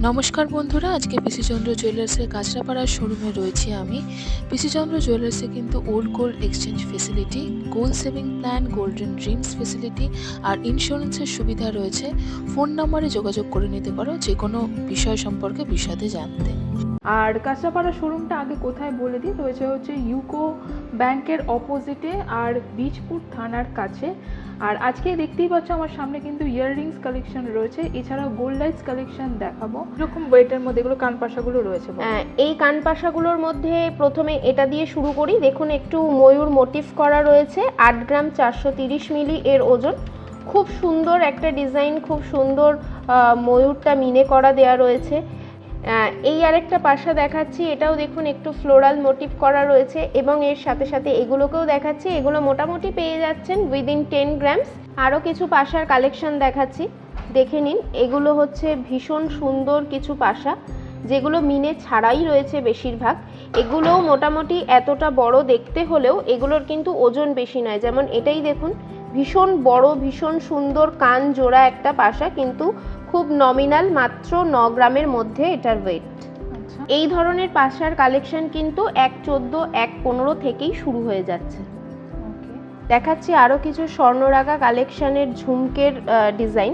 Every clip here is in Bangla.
নমস্কার বন্ধুরা, আজকে পিসি চন্দ্র জুয়েলার্সের কাঁচরাপাড়ার শোরুমে রয়েছি আমি। পিসি চন্দ্র জুয়েলার্সে কিন্তু old gold exchange facility, gold saving plan, golden dreams facility আর ইন্স্যুরেন্সের সুবিধা রয়েছে। ফোন নম্বরে যোগাযোগ করে নিতে পারো যে কোনো বিষয় সম্পর্কে বিশদে জানতে। আর কাঁচরাপাড়া শোরুমটা আগে কোথায় বলে দিই, রয়েছে হচ্ছে ইউকো ব্যাংকের অপোজিটে আর বীজপুর থানার কাছে। আর আজকে দেখতেই পাচ্ছ আমার সামনে কিন্তু ইয়াররিংস কালেকশন রয়েছে, এছাড়াও গোল্ড লাইটস কালেকশন দেখাবো। এরকম ওয়েটের মধ্যে এগুলো কানপাশাগুলো রয়েছে। এই কানপাশাগুলোর মধ্যে প্রথমে এটা দিয়ে শুরু করি। দেখুন, একটু ময়ূর মোটিভ করা রয়েছে, 8 গ্রাম 430 মিলি এর ওজন। খুব সুন্দর একটা ডিজাইন, খুব সুন্দর ময়ূরটা মিনে করা দেয়া রয়েছে। এই আরেকটা পাশা দেখাচ্ছি, এটাও দেখুন একটু ফ্লোরাল মোটিভ করা রয়েছে এবং এর সাথে সাথে এগুলোকেও দেখাচ্ছি। এগুলো মোটামুটি পেয়ে যাচ্ছেন উইদিন 10 গ্রামস। আরও কিছু পাশার কালেকশন দেখাচ্ছি, দেখে নিন। এগুলো হচ্ছে ভীষণ সুন্দর কিছু পাশা, যেগুলো মিনে ছাড়াই রয়েছে বেশিরভাগ। এগুলোও মোটামুটি এতটা বড় দেখতে হলেও এগুলোর কিন্তু ওজন বেশি নয়। যেমন এটাই দেখুন, ভীষণ বড়, ভীষণ সুন্দর কান জোড়া একটা পাশা, কিন্তু খুব নমিনাল, মাত্র 9 গ্রামের মধ্যে এটার ওয়েট। এই ধরনের পাশার কালেকশন কিন্তু 1.14, 1.15 থেকেই শুরু হয়ে যাচ্ছে। দেখাচ্ছি আরও কিছু স্বর্ণরাগা কালেকশনের ঝুমকের ডিজাইন।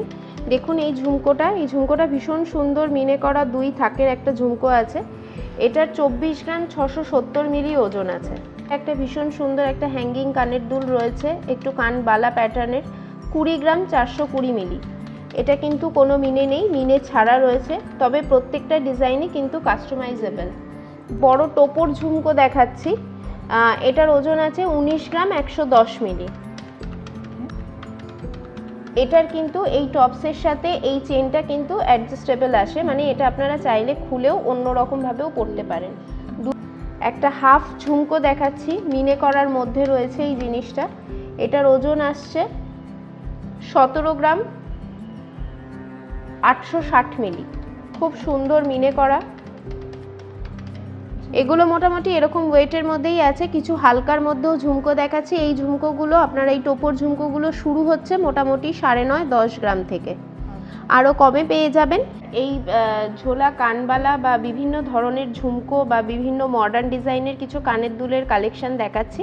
দেখুন এই ঝুমকোটা ভীষণ সুন্দর মিনে করা 2 থাকের একটা ঝুমকো আছে। এটার 24 গ্রাম 670 মিলি ওজন আছে। একটা ভীষণ সুন্দর একটা হ্যাঙ্গিং কানের দুল রয়েছে, একটু কান বালা প্যাটার্নের, 20 গ্রাম 420 মিলি। এটা কিন্তু কোনো মিনে নেই, মিনে ছাড়া রয়েছে, তবে প্রত্যেকটা ডিজাইনই কিন্তু কাস্টমাইজেবল। বড় টোপর ঝুমকো দেখাচ্ছি, এটার ওজন আছে 19 গ্রাম 110 মিলি। এটার কিন্তু এই টপসের সাথে এই চেনটা কিন্তু অ্যাডজাস্টেবল আসে, মানে এটা আপনারা চাইলে খুলেও অন্য রকমভাবেও পরতে পারেন। একটা হাফ ঝুমকো দেখাচ্ছি, মিনে করার মধ্যে রয়েছে এই জিনিসটা। এটার ওজন আসছে 17 গ্রাম 860 মিলি। খুব সুন্দর মিনে করা। এগুলো মোটামুটি এরকম ওয়েটের মধ্যেই আছে। কিছু হালকার মধ্যেও ঝুমকো দেখাচ্ছি। এই ঝুমকোগুলো আপনারা, এই টোপর ঝুমকোগুলো শুরু হচ্ছে মোটামুটি 9.5-10 গ্রাম থেকে, আরও কমে পেয়ে যাবেন। এই ঝোলা কানবালা বা বিভিন্ন ধরনের ঝুমকো বা বিভিন্ন মডার্ন ডিজাইনের কিছু কানের দুলের কালেকশন দেখাচ্ছি।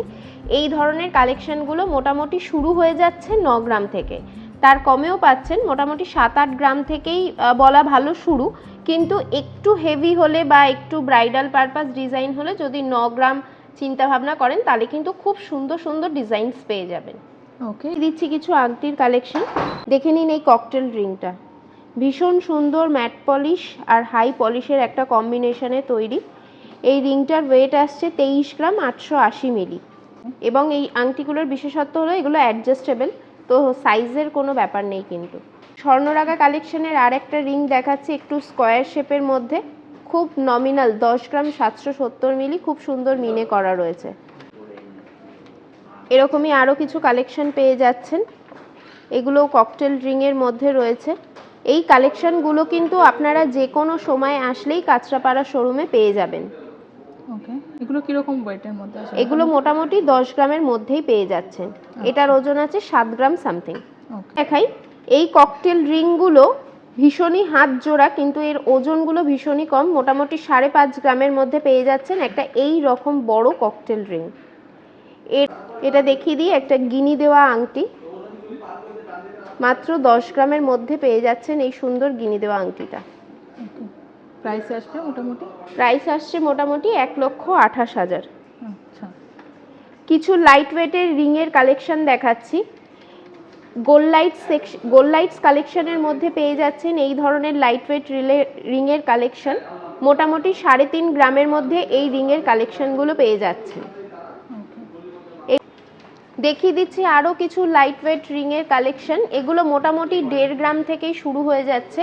এই ধরনের কালেকশনগুলো মোটামুটি শুরু হয়ে যাচ্ছে 9 গ্রাম থেকে, তার কমেও পাচ্ছেন। মোটামুটি 7-8 গ্রাম থেকেই বলা ভালো শুরু, কিন্তু একটু হেভি হলে বা একটু ব্রাইডাল পারপাস ডিজাইন হলে যদি 9 গ্রাম চিন্তা ভাবনা করেন, তাহলে কিন্তু খুব সুন্দর সুন্দর ডিজাইনস পেয়ে যাবেন। ওকে, দিচ্ছি কিছু আংটির কালেকশন, দেখে নিন। এই ককটেল রিংটা ভীষণ সুন্দর ম্যাট পলিশ আর হাই পলিশের একটা কম্বিনেশনে তৈরি। এই রিংটার ওয়েট আসছে 23 গ্রাম 880 মিলি। এবং এই আংটিগুলোর বিশেষত্ব হলো এগুলো অ্যাডজাস্টেবল, তো সাইজের কোনো ব্যাপার নেই কিন্তু। স্বর্ণরাগা কালেকশনের আর একটা রিং দেখাচ্ছি, একটু স্কোয়ার শেপের মধ্যে, খুব নমিনাল, 10 গ্রাম 770 মিলি, খুব সুন্দর মিনে করা রয়েছে। এরকমই আরও কিছু কালেকশন পেয়ে যাচ্ছেন, এগুলো ককটেল রিংয়ের মধ্যে রয়েছে। এই কালেকশনগুলো কিন্তু আপনারা যে কোনো সময় আসলেই কাঁচরাপাড়া শোরুমে পেয়ে যাবেন। ওকে, এগুলো কিরকম ওয়েটের মধ্যে আছে? এগুলো মোটামুটি 10 গ্রামের মধ্যেই পেয়ে যাচ্ছেন। এটার ওজন আছে 7 গ্রাম সামথিং। দেখাই, এই ককটেল রিংগুলো ভীষণই হাত জোড়া, কিন্তু এর ওজনগুলো ভীষণই কম, মোটামুটি 5.5 গ্রামের মধ্যে পেয়ে যাচ্ছেন একটা এই রকম বড় ককটেল রিং। এটা দেখিয়ে দিই, একটা গিনি দেওয়া আংটি, মাত্র 10 গ্রামের মধ্যে পেয়ে যাচ্ছেন এই সুন্দর গিনি দেওয়া আংটিটা। প্রাইস আসবে মোটামুটি? প্রাইস আসছে মোটামুটি 1,28,000। আচ্ছা, কিছু লাইট ওয়েটের রিংয়ের কালেকশন দেখাচ্ছি। গোল্ড লাইটস কালেকশনের মধ্যে পেয়ে যাচ্ছেন এই ধরনের লাইট ওয়েট রিংয়ের কালেকশন। মোটামুটি 3.5 গ্রামের মধ্যে এই রিংয়ের কালেকশনগুলো পেয়ে যাচ্ছেন। দেখিয়ে দিচ্ছি আরও কিছু লাইট ওয়েট রিংয়ের কালেকশন। এগুলো মোটামুটি 1.5 গ্রাম থেকেই শুরু হয়ে যাচ্ছে।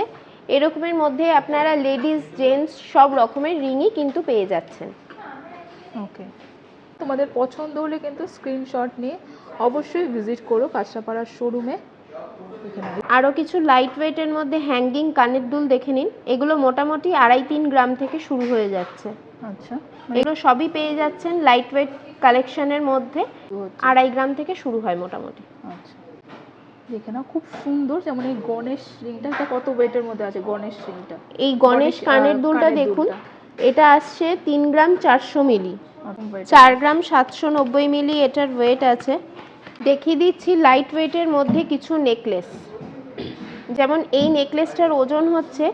এরকমের মধ্যে আপনারা লেডিস জেন্টস সব রকমের রিংই কিন্তু পেয়ে যাচ্ছেন। ওকে, তোমাদের পছন্দ হলে কিন্তু স্ক্রিনশট নিয়ে অবশ্যই ভিজিট করো কাঁচরাপাড়ার শোরুমে। আরও কিছু লাইট ওয়েটের মধ্যে হ্যাঙ্গিং কানের দুল দেখে নিন। এগুলো মোটামুটি 2.5-3 গ্রাম থেকে শুরু হয়ে যাচ্ছে। আচ্ছা, এগুলো সবই পেয়ে যাচ্ছেন লাইট ওয়েট কালেকশনের মধ্যে, 2.5 গ্রাম থেকে শুরু হয় মোটামুটি। আচ্ছা, দেখে নাও খুব সুন্দর, যেমন এই গণেশ রিংটা, এটা কত ওয়েটের মধ্যে আছে গণেশ রিংটা? এই গণেশ কানের দুলটা দেখুন, এটা আসছে 3 গ্রাম 400 মিলি, 4 গ্রাম 790 মিলি এটার ওয়েট আছে। দেখিয়ে দিচ্ছি লাইট ওয়েটের মধ্যে কিছু নেকলেস। যেমন এই নেকলেসটার ওজন হচ্ছে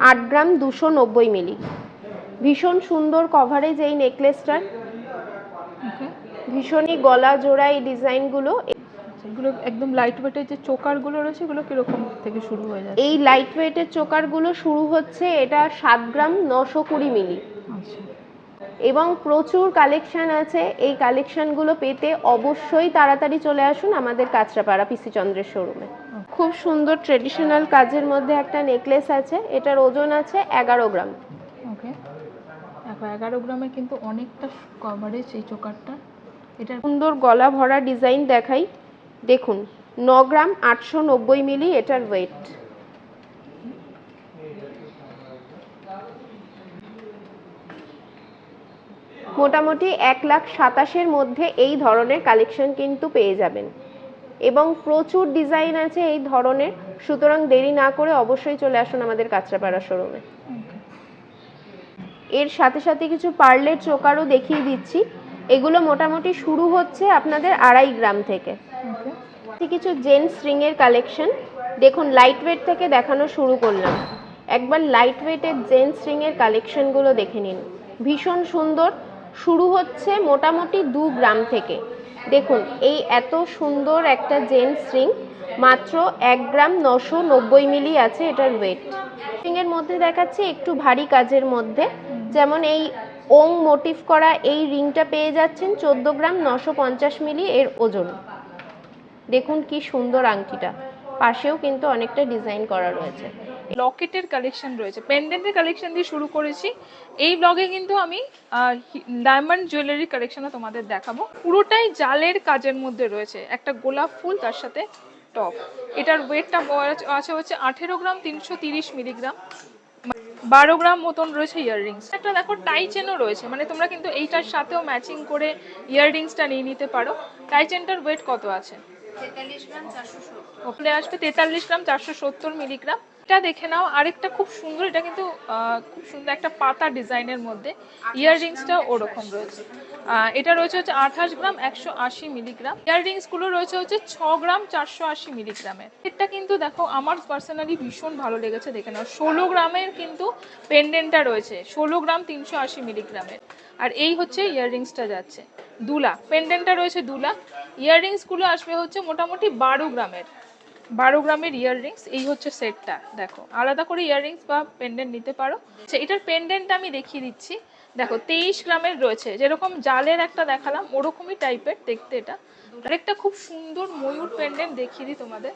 8 গ্রাম 290 মিলি। ভীষণ সুন্দর কভারেজ এই নেকলেসটার, ভীষণই গলা জোড়া এই ডিজাইনগুলো। এগুলো একদম লাইট ওয়েটের যে চোকারগুলো রয়েছে, এগুলো কিরকম থেকে শুরু হয়ে যাচ্ছে? এই লাইট ওয়েটের চোকারগুলো শুরু হচ্ছে এটা 7 গ্রাম 920 মিলি। আচ্ছা, এবং প্রচুর কালেকশন আছে। এই কালেকশনগুলো পেতে অবশ্যই তাড়াতাড়ি চলে আসুন আমাদের কাঁচরাপাড়া পিসি চন্দ্রের শোরুমে। খুব সুন্দর ট্রেডিশনাল কাজের মধ্যে একটা নেকলেস আছে, এটার ওজন আছে 11 গ্রাম। ওকে, দেখো 11 গ্রামে কিন্তু অনেকটা কভারেজ এই চোকারটা। এটা সুন্দর গলা ভরা ডিজাইন দেখাই, দেখুন 9 গ্রাম 890 মিলি এটার ওয়েট। মোটামুটি 1,27,000-এর মধ্যে এই ধরনের কালেকশন কিন্তু পেয়ে যাবেন, এবং প্রচুর ডিজাইন আছে এই ধরনের। সুতরাং দেরি না করে অবশ্যই চলে আসুন আমাদের কাঁচরাপাড়া শোরুমে। এর সাথে সাথে কিছু পার্লের চোকারও দেখিয়ে দিচ্ছি। এগুলো মোটামুটি শুরু হচ্ছে আপনাদের 2.5 গ্রাম থেকে। কিছু জেন্টস রিংয়ের কালেকশন দেখুন, লাইট ওয়েট থেকে দেখানো শুরু করলাম। একবার লাইট ওয়েটের জেন্টস রিংয়ের কালেকশনগুলো দেখে নিন, ভীষণ সুন্দর। শুরু হচ্ছে মোটামুটি 2 গ্রাম থেকে। দেখুন এই এত সুন্দর একটা জেন্টস রিং, মাত্র 1 গ্রাম 990 মিলি আছে এটার ওয়েট। রিংয়ের মধ্যে দেখাচ্ছি একটু ভারী কাজের মধ্যে, যেমন এই ওং মোটিভ করা এই রিংটা পেয়ে যাচ্ছেন 14 গ্রাম 950 মিলি এর ওজন। দেখুন কি সুন্দর আংটিটা, পাশেও কিন্তু অনেকটা ডিজাইন করা রয়েছে। লকেটের কালেকশন রয়েছে, পেন্ডেন্টের কালেকশন দিয়ে শুরু করেছি। এই ব্লগে কিন্তু আমি ডায়মন্ড জুয়েলারি কালেকশনও তোমাদের দেখাবো। পুরোটাই জালের কাজের মধ্যে রয়েছে, একটা গোলাপ ফুল তার সাথে টপ। এটার ওয়েটটা আছে হচ্ছে 18 গ্রাম 330 মিলিগ্রাম, 12 গ্রাম মতন রয়েছে ইয়াররিংস। একটা দেখো টাই চেনও রয়েছে, মানে তোমরা কিন্তু এইটার সাথেও ম্যাচিং করে ইয়াররিংসটা নিয়ে নিতে পারো। টাই চেনটার ওয়েট কত আছে? 43 গ্রাম 470। ওপরে আসবে 43 গ্রাম 470 মিলিগ্রাম। এটা দেখে নাও, আরেকটা খুব সুন্দর, এটা কিন্তু খুব সুন্দর একটা পাতা ডিজাইনের মধ্যে ইয়াররিংসটা ওরকম রয়েছে। এটা রয়েছে হচ্ছে 28 গ্রাম 180 মিলিগ্রাম। ইয়াররিংসগুলো রয়েছে হচ্ছে 6 গ্রাম 480 মিলিগ্রামের। এটা কিন্তু দেখো আমার পার্সোনালি ভীষণ ভালো লেগেছে, দেখে নাও 16 গ্রামের কিন্তু পেন্ডেন্টটা রয়েছে, 16 গ্রাম 380 মিলিগ্রামের। আর এই হচ্ছে ইয়াররিংসটা যাচ্ছে 2 লাখ, পেন্ডেন্টটা রয়েছে 2 লাখ। ইয়াররিংসগুলো আসবে হচ্ছে মোটামুটি 12 গ্রামের, 12 গ্রামের ইয়াররিংস। এই হচ্ছে সেটটা, দেখো আলাদা করে ইয়াররিংস বা পেন্ডেন্ট নিতে পারো। আচ্ছা, এটার পেন্ডেন্টটা আমি দেখিয়ে দিচ্ছি। দেখো 23 গ্রামের রয়েছে, যেরকম জালের একটা দেখালাম ওরকমই টাইপের দেখতে এটা। আরেকটা খুব সুন্দর ময়ূর পেন্ডেন্ট দেখিয়ে দিই তোমাদের।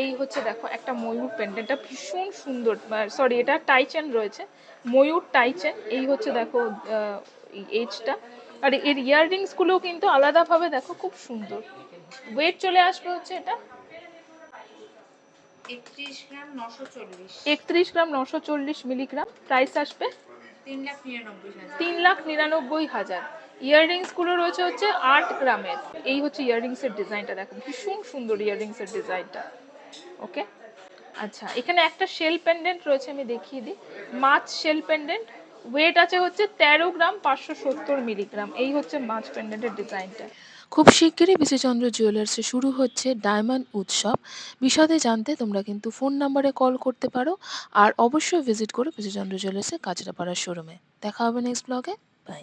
এই হচ্ছে দেখো একটা ময়ূর পেন্ডেন্টটা ভীষণ সুন্দর, সরি এটা টাইচেন রয়েছে, ময়ূর টাইচেন। এই হচ্ছে দেখো এজটা। আর এর ইয়াররিংসগুলোও কিন্তু আলাদাভাবে দেখো খুব সুন্দর। ওয়েট চলে আসবে হচ্ছে এটা 31 গ্রাম 940। 31 গ্রাম 940 মিলিগ্রাম। প্রাইস আসবে 3,99,000। ইয়াররিংসগুলো রয়েছে হচ্ছে 8 গ্রামের। এই হচ্ছে ইয়াররিংসের ডিজাইনটা, দেখো ভীষণ সুন্দর ইয়াররিংসের ডিজাইনটা। ওকে, আচ্ছা এখানে একটা শেল পেন্ডেন্ট রয়েছে, আমি দেখিয়ে দিই। মাছ শেল পেন্ডেন্ট, ওয়েট আছে হচ্ছে 13 গ্রাম 570 মিলিগ্রাম। এই হচ্ছে মাছ পেন্ডেন্টের ডিজাইনটা। খুব শিগগিরই বিসিচন্দ্র জুয়েলার্সে শুরু হচ্ছে ডায়মন্ড উৎসব। বিশদে জানতে তোমরা কিন্তু ফোন নাম্বারে কল করতে পারো, আর অবশ্যই ভিজিট করো বিসিচন্দ্র জুয়েলার্সে কাঁচরাপাড়ার শোরুমে। দেখা হবে নেক্সট ব্লগে। বাই।